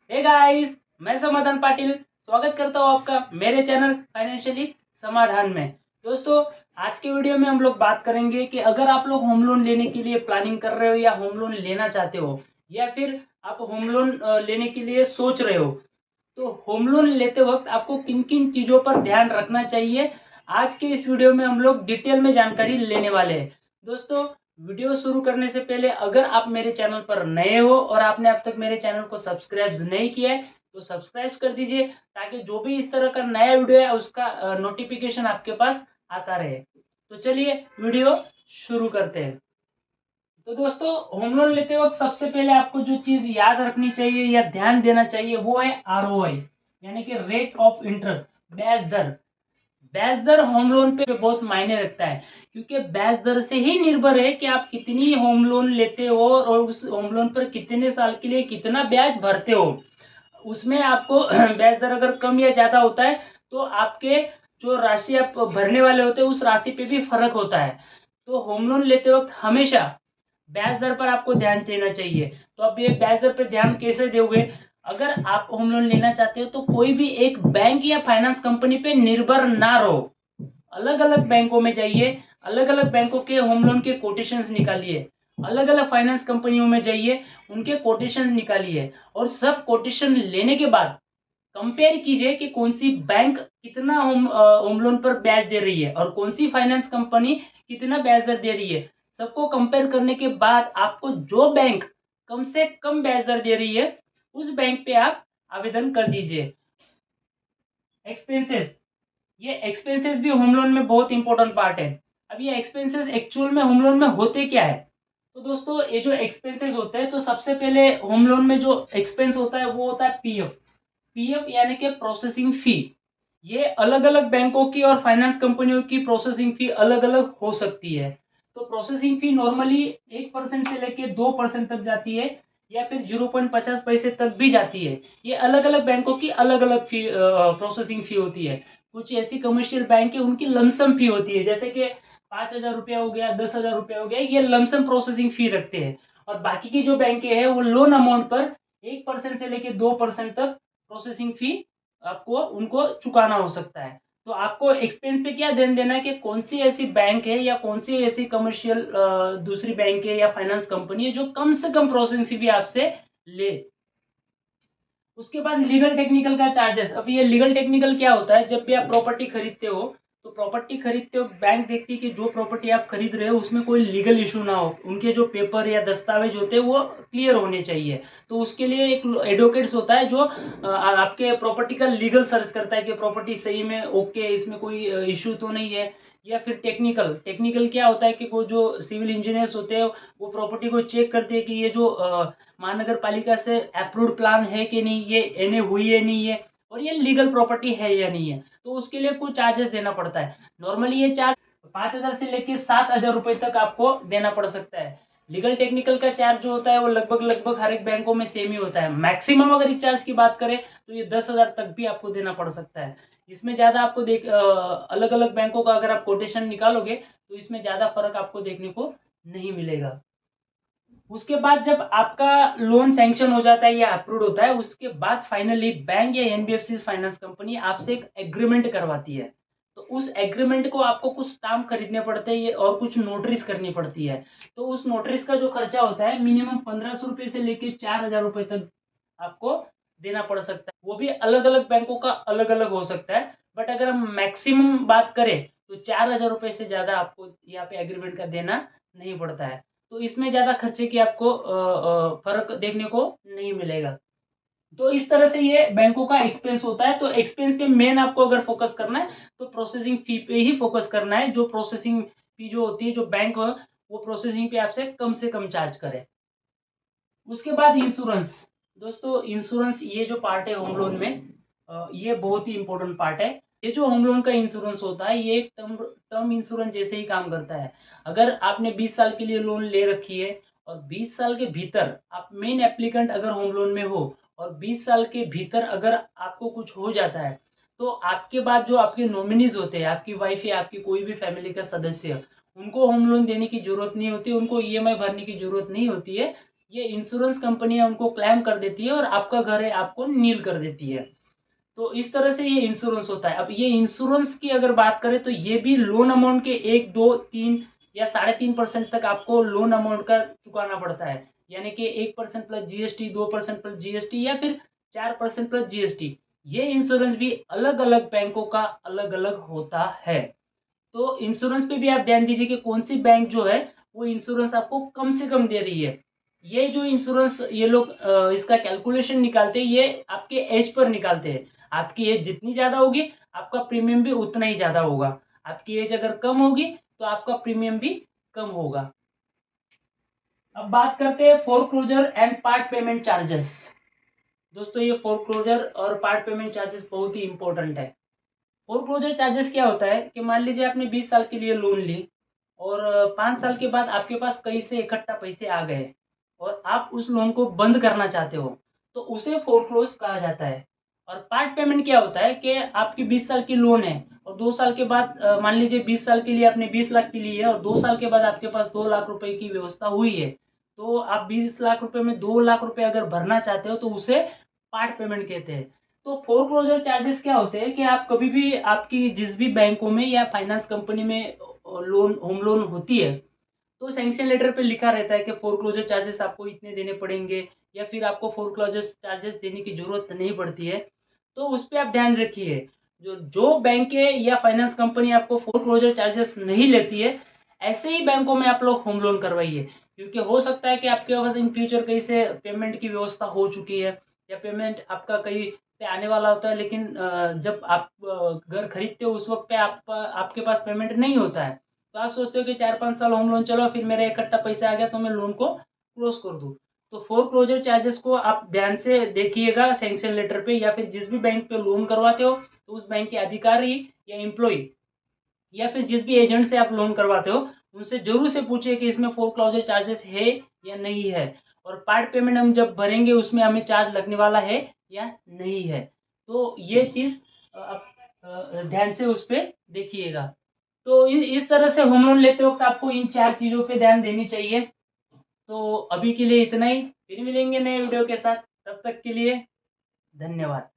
Hey guys, मैं समाधान पाटिल स्वागत करता हूँ आपका मेरे चैनल फाइनेंशियली समाधान में। दोस्तों, आज के वीडियो में हम लोग बात करेंगे कि अगर आप लोग होम लोन लेने के लिए प्लानिंग कर रहे हो या होम लोन लेना चाहते हो या फिर आप होम लोन लेने के लिए सोच रहे हो, तो होम लोन लेते वक्त आपको किन किन चीज़ों पर ध्यान रखना चाहिए। आज के इस वीडियो में हम लोग डिटेल में जानकारी लेने वाले हैं। दोस्तों, वीडियो शुरू करने से पहले अगर आप मेरे चैनल पर नए हो और आपने अब तक मेरे चैनल को सब्सक्राइब नहीं किया है तो सब्सक्राइब कर दीजिए, ताकि जो भी इस तरह का नया वीडियो है उसका नोटिफिकेशन आपके पास आता रहे। तो चलिए वीडियो शुरू करते हैं। तो दोस्तों, होम लोन लेते वक्त सबसे पहले आपको जो चीज याद रखनी चाहिए या ध्यान देना चाहिए वो है आरओआई, यानी कि रेट ऑफ इंटरेस्ट, ब्याज दर। ब्याज दर होम लोन पे बहुत मायने रखता है, क्योंकि ब्याज दर से ही निर्भर है कि आप कितनी होम लोन लेते हो और उस होम लोन पर कितने साल के लिए कितना ब्याज भरते हो। उसमें आपको ब्याज दर अगर कम या ज्यादा होता है तो आपके जो राशि आप भरने वाले होते हैं उस राशि पे भी फर्क होता है। तो होम लोन लेते वक्त हमेशा ब्याज दर पर आपको ध्यान देना चाहिए। तो अब ये ब्याज दर पर ध्यान कैसे दोगे? अगर आप होम लोन लेना चाहते हो तो कोई भी एक बैंक या फाइनेंस कंपनी पे निर्भर ना रहो। अलग अलग बैंकों में जाइए, अलग अलग बैंकों के होम लोन के कोटेशंस निकालिए, अलग अलग फाइनेंस कंपनियों में जाइए, उनके कोटेशन निकालिए और सब कोटेशन लेने के बाद कंपेयर कीजिए कि कौन सी बैंक कितना होम लोन पर ब्याज दे रही है और कौन सी फाइनेंस कंपनी कितना ब्याज दर दे रही है। सबको कंपेयर करने के बाद आपको जो बैंक कम से कम ब्याज दर दे रही है उस बैंक पे आप आवेदन कर दीजिए। एक्सपेंसेस, ये एक्सपेंसेस भी होम लोन में बहुत इंपॉर्टेंट पार्ट है। अब ये एक्सपेंसेस एक्चुअल में होम लोन में होते क्या है? तो दोस्तों, ये जो एक्सपेंसेस होते हैं, तो सबसे पहले होम लोन में जो एक्सपेंस होता है वो होता है पीएफ। पीएफ यानी कि प्रोसेसिंग फी। ये अलग अलग बैंकों की और फाइनेंस कंपनियों की प्रोसेसिंग फी अलग अलग हो सकती है। तो प्रोसेसिंग फी नॉर्मली 1% से लेके 2% तक जाती है या फिर 0.50 पैसे तक भी जाती है। ये अलग अलग बैंकों की अलग अलग फी प्रोसेसिंग फी होती है। कुछ ऐसी कमर्शियल बैंक है उनकी लमसम फी होती है, जैसे कि 5,000 रुपया हो गया, 10,000 रुपया हो गया, ये लमसम प्रोसेसिंग फी रखते हैं। और बाकी की जो बैंकें हैं वो लोन अमाउंट पर 1% से लेके 2% तक प्रोसेसिंग फी आपको उनको चुकाना हो सकता है। तो आपको एक्सपेंस पे क्या ध्यान देना है कि कौन सी ऐसी बैंक है या कौन सी ऐसी कमर्शियल दूसरी बैंक है या फाइनेंस कंपनी है जो कम से कम प्रोसेसिंग फी आपसे ले। उसके बाद लीगल टेक्निकल का चार्जेस। अब ये लीगल टेक्निकल क्या होता है? जब भी आप प्रॉपर्टी खरीदते हो तो प्रॉपर्टी खरीदते हो बैंक देखती है कि जो प्रॉपर्टी आप खरीद रहे हो उसमें कोई लीगल इशू ना हो, उनके जो पेपर या दस्तावेज होते हैं वो क्लियर होने चाहिए। तो उसके लिए एक एडवोकेट्स होता है जो आपके प्रॉपर्टी का लीगल सर्च करता है कि प्रॉपर्टी सही में ओके, इसमें कोई इशू तो नहीं है। या फिर टेक्निकल, टेक्निकल क्या होता है कि वो जो सिविल इंजीनियर्स होते हैं वो प्रॉपर्टी को चेक करते हैं कि ये जो महानगर पालिका से अप्रूव्ड प्लान है कि नहीं, ये एनए हुई है नहीं है, और ये लीगल प्रॉपर्टी है या नहीं है। तो उसके लिए कुछ चार्जेस देना पड़ता है। नॉर्मली ये चार्ज 5,000 से लेकर 7,000 रुपए तक आपको देना पड़ सकता है। लीगल टेक्निकल का चार्ज जो होता है वो लगभग लगभग हर एक बैंकों में सेम ही होता है। मैक्सिमम अगर इस चार्ज की बात करें तो ये 10,000 तक भी आपको देना पड़ सकता है। इसमें ज्यादा आपको अलग अलग बैंकों का अगर आप कोटेशन निकालोगे तो इसमें ज्यादा फर्क आपको देखने को नहीं मिलेगा। उसके बाद जब आपका लोन सैंक्शन हो जाता है या अप्रूव होता है, उसके बाद फाइनली बैंक या एनबीएफसी फाइनेंस कंपनी आपसे एक एग्रीमेंट करवाती है। तो उस एग्रीमेंट को आपको कुछ स्टाम्प खरीदने पड़ते हैं और कुछ नोटरीज करनी पड़ती है। तो उस नोटरीज का जो खर्चा होता है मिनिमम 1,500 रुपये से लेके 4,000 रुपये तक आपको देना पड़ सकता है। वो भी अलग अलग बैंकों का अलग अलग हो सकता है, बट अगर हम मैक्सिमम बात करें तो 4,000 रुपये से ज्यादा आपको यहाँ पे एग्रीमेंट का देना नहीं पड़ता है। तो इसमें ज़्यादा खर्चे की आपको फ़र्क देखने को नहीं मिलेगा। तो इस तरह से ये बैंकों का एक्सपेंस होता है। तो एक्सपेंस पे मेन आपको अगर फोकस करना है तो प्रोसेसिंग फी पे ही फोकस करना है। जो प्रोसेसिंग फी जो होती है, जो बैंक है वो प्रोसेसिंग पे आपसे कम से कम चार्ज करे। उसके बाद इंश्योरेंस। दोस्तों, इंश्योरेंस ये जो पार्ट है होम लोन में, ये बहुत ही इंपॉर्टेंट पार्ट है। ये जो होम लोन का इंश्योरेंस होता है ये एक टर्म टर्म इंश्योरेंस जैसे ही काम करता है। अगर आपने 20 साल के लिए लोन ले रखी है और 20 साल के भीतर आप मेन एप्लीकेंट अगर होम लोन में हो और 20 साल के भीतर अगर आपको कुछ हो जाता है तो आपके बाद जो आपके नॉमिनीज होते हैं, आपकी वाइफ या आपकी कोई भी फैमिली का सदस्य, उनको होम लोन देने की जरूरत नहीं होती, उनको ईएमआई भरने की जरूरत नहीं होती है। ये इंश्योरेंस कंपनियां उनको क्लेम कर देती है और आपका घर है आपको नील कर देती है। तो इस तरह से ये इंश्योरेंस होता है। अब ये इंश्योरेंस की अगर बात करें तो ये भी लोन अमाउंट के 1, 2, 3 या 3.5% तक आपको लोन अमाउंट का चुकाना पड़ता है। यानी कि 1% प्लस जीएसटी, 2% प्लस जीएसटी या फिर 4% प्लस जीएसटी। ये इंश्योरेंस भी अलग अलग बैंकों का अलग अलग होता है। तो इंश्योरेंस पे भी आप ध्यान दीजिए कि कौन सी बैंक जो है वो इंश्योरेंस आपको कम से कम दे रही है। ये जो इंश्योरेंस ये लोग इसका कैलकुलेशन निकालते हैं, ये आपके एज पर निकालते हैं। आपकी एज जितनी ज्यादा होगी आपका प्रीमियम भी उतना ही ज्यादा होगा। आपकी एज अगर कम होगी तो आपका प्रीमियम भी कम होगा। अब बात करते हैं foreclosure and part payment charges. दोस्तों ये फोरक्लोजर और पार्ट पेमेंट चार्जेस बहुत ही इंपॉर्टेंट है। फोरक्लोजर चार्जेस क्या होता है कि मान लीजिए आपने 20 साल के लिए लोन ली और 5 साल के बाद आपके पास कहीं से इकट्ठा पैसे आ गए और आप उस लोन को बंद करना चाहते हो, तो उसे फोरक्लोज कहा जाता है। और पार्ट पेमेंट क्या होता है कि आपकी 20 साल की लोन है और 2 साल के बाद मान लीजिए 20 साल के लिए आपने 20 लाख की ली है और 2 साल के बाद आपके पास 2 लाख रुपए की व्यवस्था हुई है। तो आप 20 लाख रुपए में 2 लाख रुपए अगर भरना चाहते हो तो उसे पार्ट पेमेंट कहते हैं। तो फोरक्लोजर चार्जेस क्या होते हैं कि आप कभी भी आपकी जिस भी बैंकों में या फाइनेंस कंपनी में लोन होम लोन होती है तो सैंक्शन लेटर पे लिखा रहता है कि फोरक्लोजर चार्जेस आपको इतने देने पड़ेंगे या फिर आपको फोरक्लोजर चार्जेस देने की जरूरत नहीं पड़ती है। तो उस पर आप ध्यान रखिए। जो जो बैंक या फाइनेंस कंपनी आपको फोरक्लोजर चार्जेस नहीं लेती है ऐसे ही बैंकों में आप लोग होम लोन करवाइए। क्योंकि हो सकता है कि आपके पास इन फ्यूचर कहीं से पेमेंट की व्यवस्था हो चुकी है या पेमेंट आपका कहीं से आने वाला होता है, लेकिन जब आप घर खरीदते हो उस वक्त पे आपके पास पेमेंट नहीं होता है। तो आप सोचते हो कि 4-5 साल होम लोन चलो फिर मेरा इकट्ठा पैसा आ गया तो मैं लोन को क्लोज कर दूं। तो फोरक्लोजर चार्जेस को आप ध्यान से देखिएगा सैंक्शन लेटर पे, या फिर जिस भी बैंक पे लोन करवाते हो तो उस बैंक के अधिकारी या एम्प्लॉय या फिर जिस भी एजेंट से आप लोन करवाते हो उनसे जरूर से पूछिए कि इसमें फोरक्लोजर चार्जेस है या नहीं है, और पार्ट पेमेंट हम जब भरेंगे उसमें हमें चार्ज लगने वाला है या नहीं है। तो ये चीज आप ध्यान से उस पर देखिएगा। तो इस तरह से होम लोन लेते वक्त आपको इन 4 चीजों पे ध्यान देनी चाहिए। तो अभी के लिए इतना ही, फिर मिलेंगे नए वीडियो के साथ, तब तक के लिए धन्यवाद।